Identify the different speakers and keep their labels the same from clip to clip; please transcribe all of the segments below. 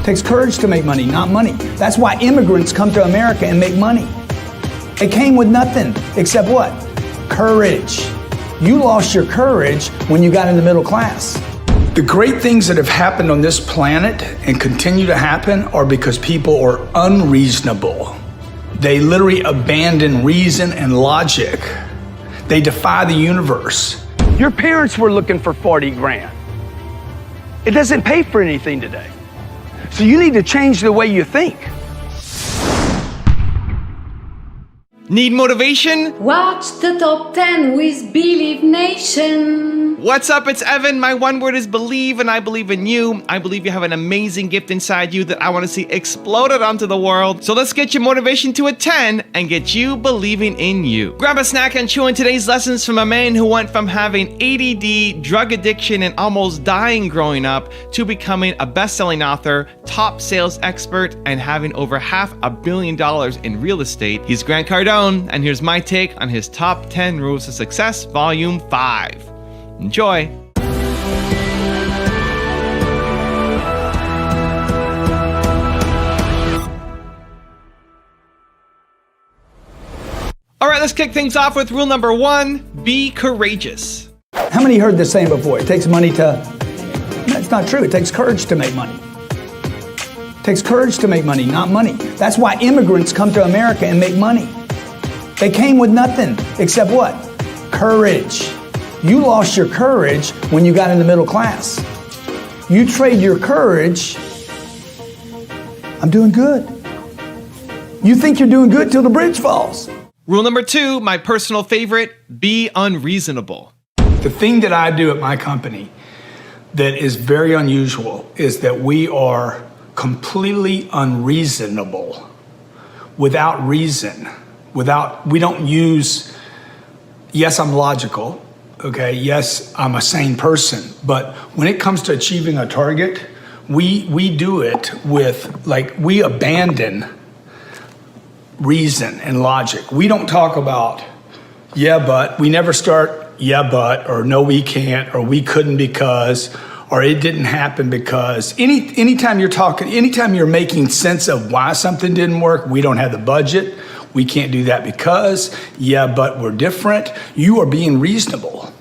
Speaker 1: takes courage to make money, not money. That's why immigrants come to America and make money. They came with nothing except what? Courage. You lost your courage when you got in the middle class. The great things that have happened on this planet and continue to happen are because people are unreasonable. They literally abandon reason and logic. They defy the universe.
Speaker 2: Your parents were looking for 40 grand. It doesn't pay for anything today. So you need to change the way you think.
Speaker 3: Need motivation?
Speaker 4: Watch the top 10 with Believe Nation.
Speaker 3: What's up? It's Evan. My one word is believe, and I believe in you. I believe you have an amazing gift inside you that I want to see exploded onto the world. So let's get your motivation to a 10 and get you believing in you. Grab a snack and chew in today's lessons from a man who went from having ADD, drug addiction, and almost dying growing up to becoming a best-selling author, top sales expert, and having over $500 million in real estate. He's Grant Cardone, and here's my take on his top 10 rules to success, volume 5. Enjoy. All right, let's kick things off with rule number 1, be courageous.
Speaker 1: How many heard this saying before? It takes money to... That's not true. It takes courage to make money. It takes courage to make money, not money. That's why immigrants come to America and make money. They came with nothing except what? Courage. You lost your courage when you got in the middle class. You trade your courage. I'm doing good. You think you're doing good till the bridge falls.
Speaker 3: Rule number 2, my personal favorite, be unreasonable.
Speaker 1: The thing that I do at my company that is very unusual is that we are completely unreasonable, without reason, we don't use, yes, I'm logical, okay, yes, I'm a sane person, but when it comes to achieving a target, we do it with, we abandon reason and logic. We don't talk about, yeah, but. We never start, yeah, but, or no, we can't, or we couldn't because, or it didn't happen because. Anytime you're making sense of why something didn't work, we don't have the budget, we can't do that because, yeah, but we're different. You are being reasonable.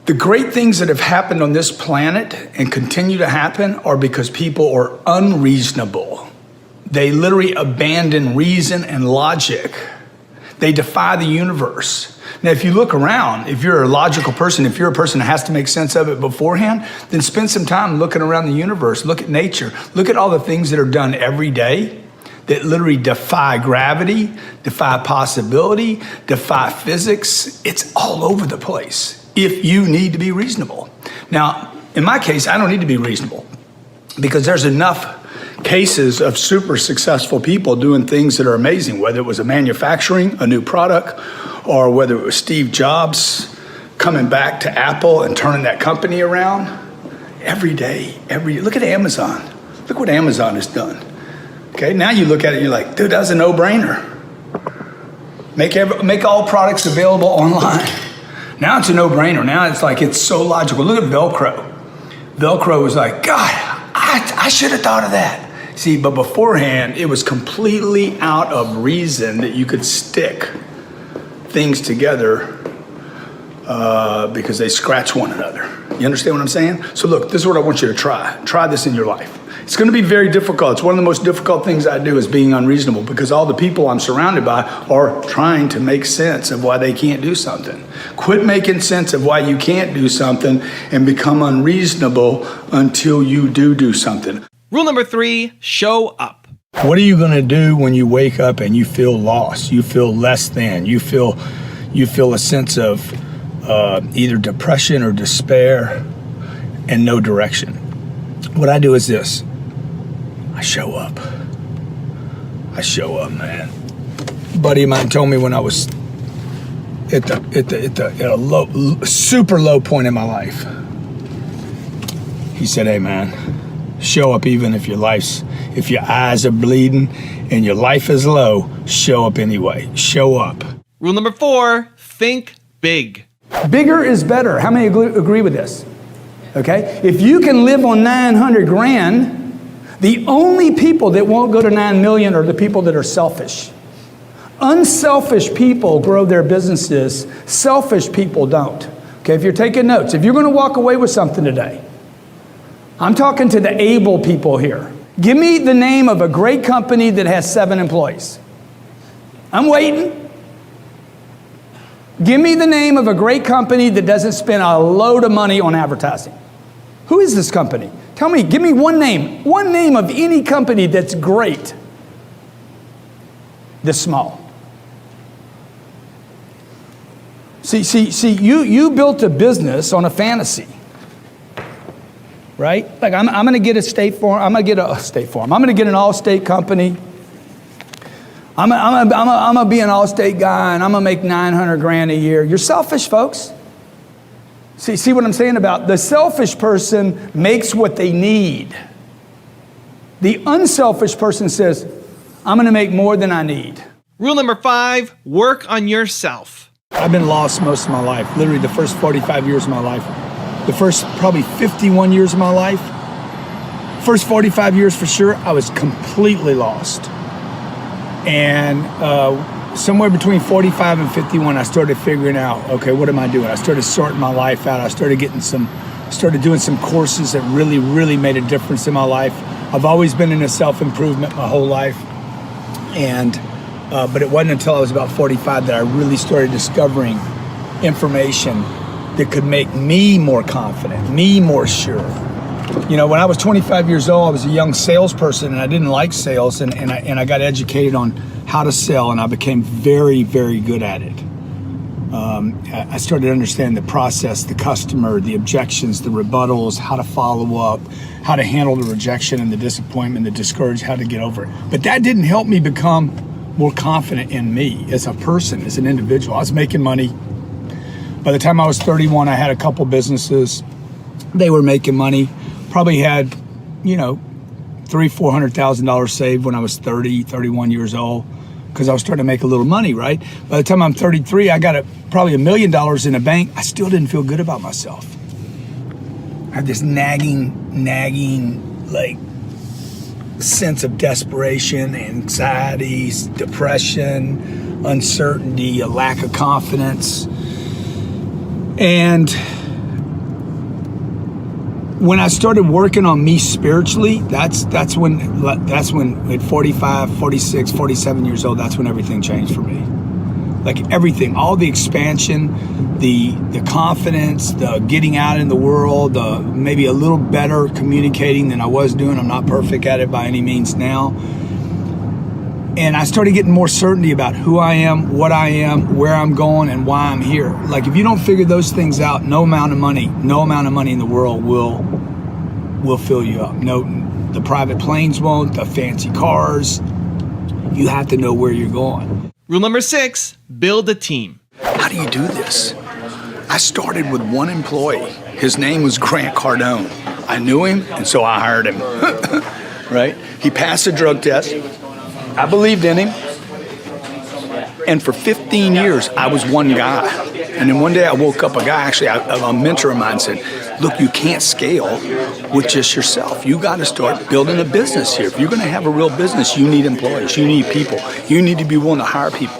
Speaker 1: The great things that have happened on this planet and continue to happen are because people are unreasonable. They literally abandon reason and logic. They defy the universe. Now, if you look around, if you're a logical person, if you're a person that has to make sense of it beforehand, then spend some time looking around the universe, look at nature, look at all the things that are done every day that literally defy gravity, defy possibility, defy physics. It's all over the place if you need to be reasonable. Now, in my case, I don't need to be reasonable because there's enough cases of super successful people doing things that are amazing, whether it was a manufacturing, a new product, or whether it was Steve Jobs coming back to Apple and turning that company around. Every day, look at Amazon. Look what Amazon has done. Okay, now you look at it, you're like, dude, that's a no-brainer. Make all products available online. Now it's a no-brainer. Now it's so logical. Look at Velcro. Velcro was like, God, I should have thought of that. See, but beforehand, it was completely out of reason that you could stick things together because they scratch one another. You understand what I'm saying? So look, this is what I want you to try. Try this in your life. It's going to be very difficult. It's one of the most difficult things I do is being unreasonable because all the people I'm surrounded by are trying to make sense of why they can't do something. Quit making sense of why you can't do something and become unreasonable until you do something.
Speaker 3: Rule number 3, show up.
Speaker 1: What are you going to do when you wake up and you feel lost? You feel less than. You feel a sense of either depression or despair and no direction. What I do is this. I show up. I show up, man. A buddy of mine told me when I was at a super low point in my life. He said, hey man, show up even if your eyes are bleeding and your life is low, show up anyway. Show up.
Speaker 3: Rule number 4, think big.
Speaker 1: Bigger is better. How many agree with this? Okay? If you can live on 900 grand, The only people that won't go to 9 million are the people that are selfish. Unselfish people grow their businesses. Selfish people don't. Okay, if you're taking notes, if you're going to walk away with something today, I'm talking to the able people here. Give me the name of a great company that has 7 employees. I'm waiting. Give me the name of a great company that doesn't spend a load of money on advertising. Who is this company? Tell me, give me one name of any company that's great, that's small. See, you built a business on a fantasy, right? Like I'm going to get a State Farm. I'm going to get a State Farm. I'm going to get an All-State company. I'm going to be an All-State guy, and I'm going to make $900,000 a year. You're selfish, folks. See what I'm saying about the selfish person makes what they need. The unselfish person says, I'm going to make more than I need.
Speaker 3: Rule number 5, work on yourself.
Speaker 1: I've been lost most of my life, literally the first 45 years of my life. The first probably 51 years of my life. First 45 years for sure, I was completely lost. And somewhere between 45 and 51, I started figuring out, okay, what am I doing? I started sorting my life out. I started doing some courses that really, really made a difference in my life. I've always been into self-improvement my whole life. And but it wasn't until I was about 45 that I really started discovering information that could make me more confident, me more sure. You know, when I was 25 years old, I was a young salesperson and I didn't like sales, and I got educated on how to sell, and I became very, very good at it. I started to understand the process, the customer, the objections, the rebuttals, how to follow up, how to handle the rejection and the disappointment, the discouragement, how to get over it. But that didn't help me become more confident in me as a person, as an individual. I was making money. By the time I was 31, I had a couple businesses. They were making money. Probably had, $300,000-$400,000 saved when I was 31 years old, because I was starting to make a little money, right? By the time I'm 33, I got probably $1 million in the bank. I still didn't feel good about myself. I had this nagging, like, sense of desperation, anxiety, depression, uncertainty, a lack of confidence. And when I started working on me spiritually, that's when at 45, 46, 47 years old, that's when everything changed for me. Like everything, all the expansion, the confidence, the getting out in the world, maybe a little better communicating than I was doing. I'm not perfect at it by any means now. And I started getting more certainty about who I am, what I am, where I'm going, and why I'm here. Like if you don't figure those things out, no amount of money in the world will fill you up. No, the private planes won't, the fancy cars. You have to know where you're going.
Speaker 3: Rule number 6, build a team.
Speaker 1: How do you do this? I started with one employee. His name was Grant Cardone. I knew him, and so I hired him. Right? He passed the drug test. I believed in him. And for 15 years, I was one guy. And then one day I woke up, a mentor of mine said, look, you can't scale with just yourself. You got to start building a business here. If you're going to have a real business, you need employees, you need people. You need to be willing to hire people.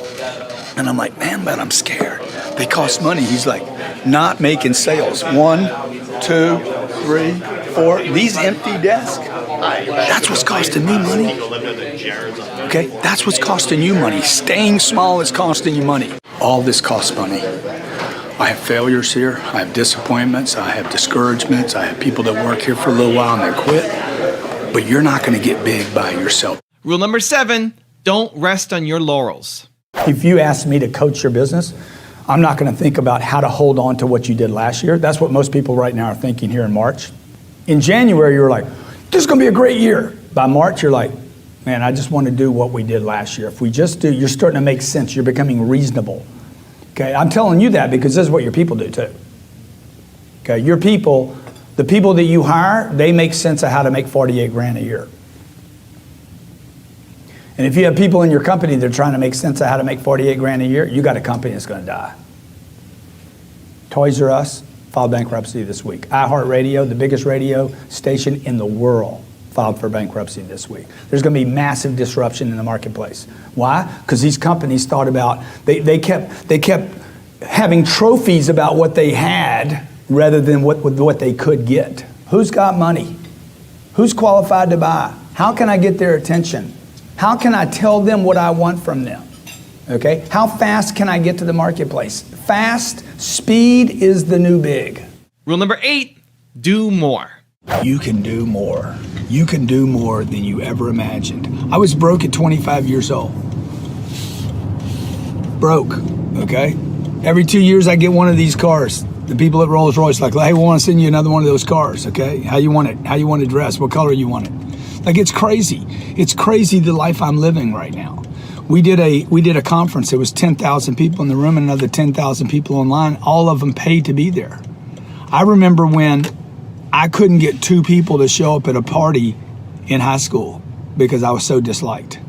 Speaker 1: And I'm like, man, but I'm scared. They cost money. He's like, not making sales. 1, 2, 3, 4. These empty desks. That's what's costing me money. Okay, that's what's costing you money. Staying small is costing you money. All this costs money. I have failures here. I have disappointments. I have discouragements. I have people that work here for a little while and they quit. But you're not going to get big by yourself.
Speaker 3: Rule number 7, don't rest on your laurels.
Speaker 1: If you ask me to coach your business, I'm not going to think about how to hold on to what you did last year. That's what most people right now are thinking here in March. In January, you're like, this is going to be a great year. By March, you're like, man, I just want to do what we did last year. If we just do, you're starting to make sense. You're becoming reasonable. Okay, I'm telling you that because this is what your people do too. Okay, your people, the people that you hire, they make sense of how to make 48 grand a year. And if you have people in your company that are trying to make sense of how to make 48 grand a year, you got a company that's going to die. Toys R Us filed bankruptcy this week. iHeartRadio, the biggest radio station in the world, filed for bankruptcy this week. There's going to be massive disruption in the marketplace. Why? Because these companies thought about, they kept having trophies about what they had rather than what they could get. Who's got money? Who's qualified to buy? How can I get their attention? How can I tell them what I want from them? Okay? How fast can I get to the marketplace? Fast, speed is the new big.
Speaker 3: Rule number 8, do more.
Speaker 1: You can do more. You can do more than you ever imagined. I was broke at 25 years old. Broke, okay? Every 2 years I get one of these cars. The people at Rolls-Royce like, hey, we want to send you another one of those cars, okay? How you want it? How you want it dressed? What color you want it? Like, it's crazy. It's crazy the life I'm living right now. We did a conference. There was 10,000 people in the room and another 10,000 people online. All of them paid to be there. I remember when I couldn't get 2 people to show up at a party in high school because I was so disliked.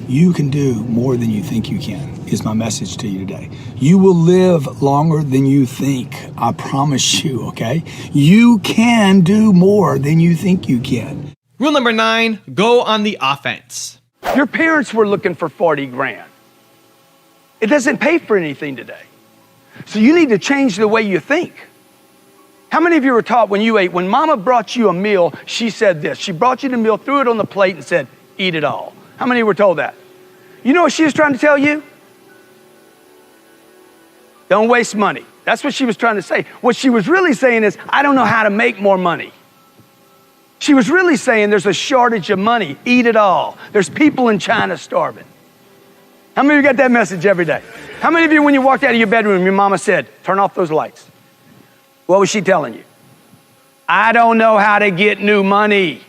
Speaker 1: You can do more than you think you can, is my message to you today. You will live longer than you think. I promise you, okay? You can do more than you think you can.
Speaker 3: Rule number 9, go on the offense.
Speaker 2: Your parents were looking for 40 grand. It doesn't pay for anything today. So you need to change the way you think. How many of you were taught when mama brought you a meal, she said this, she brought you the meal, threw it on the plate and said, eat it all. How many were told that? You know what she was trying to tell you? Don't waste money. That's what she was trying to say. What she was really saying is, I don't know how to make more money. She was really saying there's a shortage of money. Eat it all. There's people in China starving. How many of you get that message every day? How many of you, when you walked out of your bedroom, your mama said, turn off those lights? What was she telling you? I don't know how to get new money.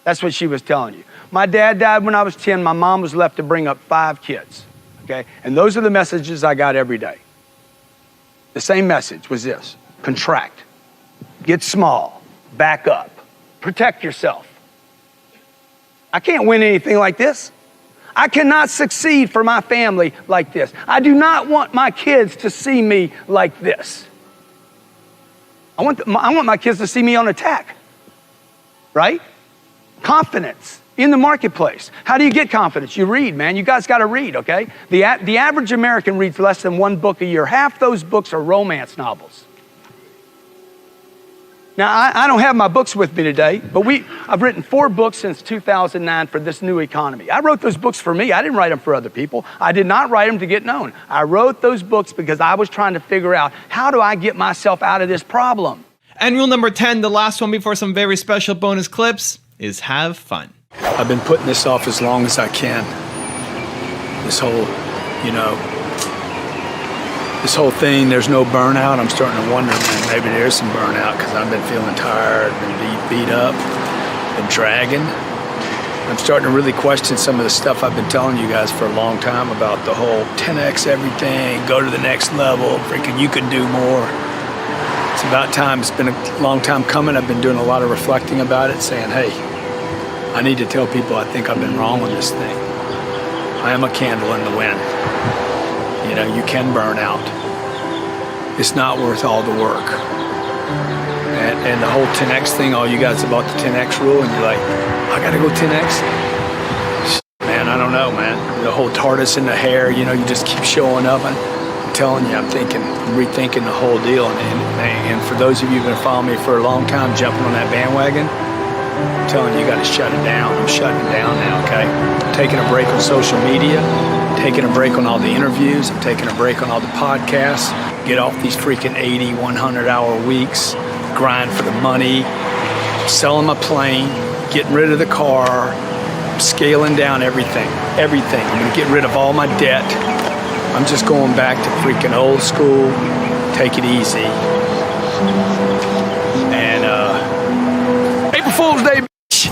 Speaker 2: That's what she was telling you. My dad died when I was 10. My mom was left to bring up 5 kids, okay? And those are the messages I got every day. The same message was this: contract, get small, back up, protect yourself. I can't win anything like this. I cannot succeed for my family like this. I do not want my kids to see me like this. I want my kids to see me on attack, right? Confidence in the marketplace. How do you get confidence? You read, man. You guys got to read, okay? The average American reads less than 1 book a year. Half those books are romance novels. Now, I don't have my books with me today, but I've written 4 books since 2009 for this new economy. I wrote those books for me. I didn't write them for other people. I did not write them to get known. I wrote those books because I was trying to figure out, how do I get myself out of this problem?
Speaker 3: And rule number 10, the last one before some very special bonus clips, is have fun.
Speaker 1: I've been putting this off as long as I can. This whole thing, there's no burnout. I'm starting to wonder, man, maybe there's some burnout because I've been feeling tired, been beat up, been dragging. I'm starting to really question some of the stuff I've been telling you guys for a long time about the whole 10x everything, go to the next level, freaking you can do more. It's about time. It's been a long time coming. I've been doing a lot of reflecting about it, saying, hey, I need to tell people I think I've been wrong with this thing. I am a candle in the wind. You can burn out. It's not worth all the work. And the whole 10x thing, all you guys about the 10x rule, and you're like, I gotta go 10x? Man, I don't know, man. The whole tortoise in the hare, you just keep showing up. I'm telling you, I'm rethinking the whole deal. And for those of you who've been following me for a long time, jumping on that bandwagon, I'm telling you, you got to shut it down. I'm shutting it down now, okay? I'm taking a break on social media, taking a break on all the interviews, I'm taking a break on all the podcasts, get off these freaking 80, 100-hour weeks, grind for the money, selling my plane, getting rid of the car, scaling down everything. I'm going to get rid of all my debt. I'm just going back to freaking old school, take it easy. And, April Fool's Day, bitch.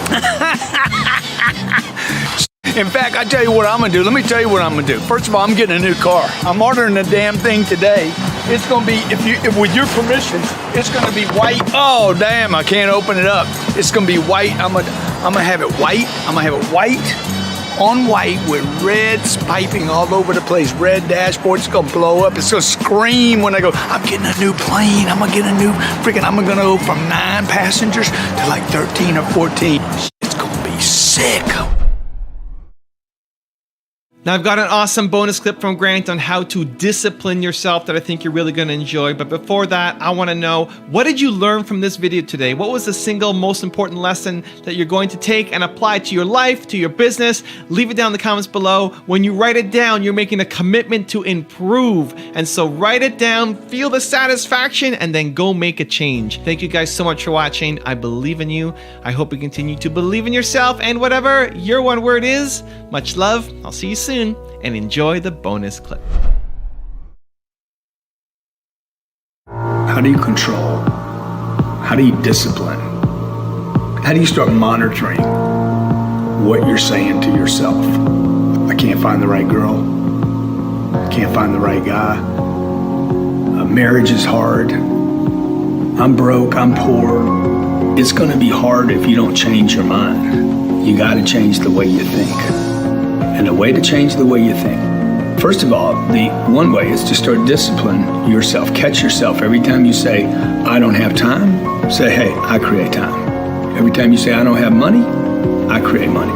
Speaker 1: In fact, I tell you what I'm gonna do. Let me tell you what I'm gonna do. First of all, I'm getting a new car. I'm ordering the damn thing today. It's gonna be, if with your permission, it's gonna be white. Oh, damn, I can't open it up. It's gonna be white. I'm gonna have it white. I'm gonna have it white. on white with reds piping all over the place. Red dashboard. It's gonna blow up. It's gonna scream when I go, I'm getting a new plane. I'm gonna get a new I'm gonna go from 9 passengers to like 13 or 14. It's gonna be sick.
Speaker 3: Now, I've got an awesome bonus clip from Grant on how to discipline yourself that I think you're really going to enjoy. But before that, I want to know, what did you learn from this video today? What was the single most important lesson that you're going to take and apply to your life, to your business? Leave it down in the comments below. When you write it down, you're making a commitment to improve. And so write it down, feel the satisfaction, and then go make a change. Thank you guys so much for watching. I believe in you. I hope you continue to believe in yourself and whatever your one word is. Much love. I'll see you soon. And enjoy the bonus clip.
Speaker 1: How do you control? How do you discipline? How do you start monitoring what you're saying to yourself? I can't find the right girl. I can't find the right guy. Marriage is hard. I'm broke. I'm poor. It's going to be hard if you don't change your mind. You got to change the way you think. And the way to change the way you think. First of all, the one way is to start discipline yourself. Catch yourself. Every time you say, I don't have time, say, hey, I create time. Every time you say, I don't have money, I create money.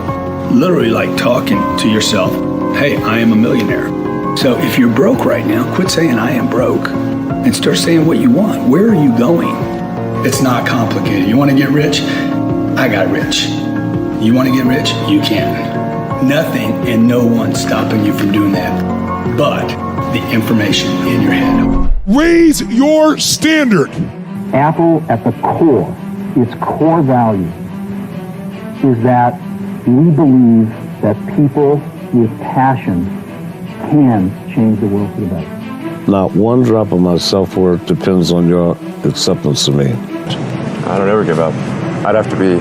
Speaker 1: Literally like talking to yourself, hey, I am a millionaire. So if you're broke right now, quit saying I am broke and start saying what you want. Where are you going? It's not complicated. You want to get rich? I got rich. You want to get rich? You can. Nothing and no one stopping you from doing that but the information in your head.
Speaker 5: Raise your standard.
Speaker 6: Apple at the core, its core value is that we believe that people with passion can change the world for the better.
Speaker 7: Not one drop of my self-worth depends on your acceptance of me.
Speaker 8: I don't ever give up. I'd have to be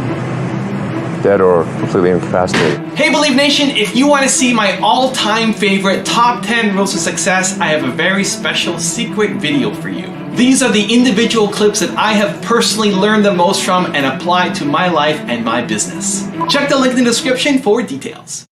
Speaker 8: dead or completely incapacitated.
Speaker 3: Hey Believe Nation, if you want to see my all-time favorite top 10 rules of success, I have a very special secret video for you. These are the individual clips that I have personally learned the most from and applied to my life and my business. Check the link in the description for details.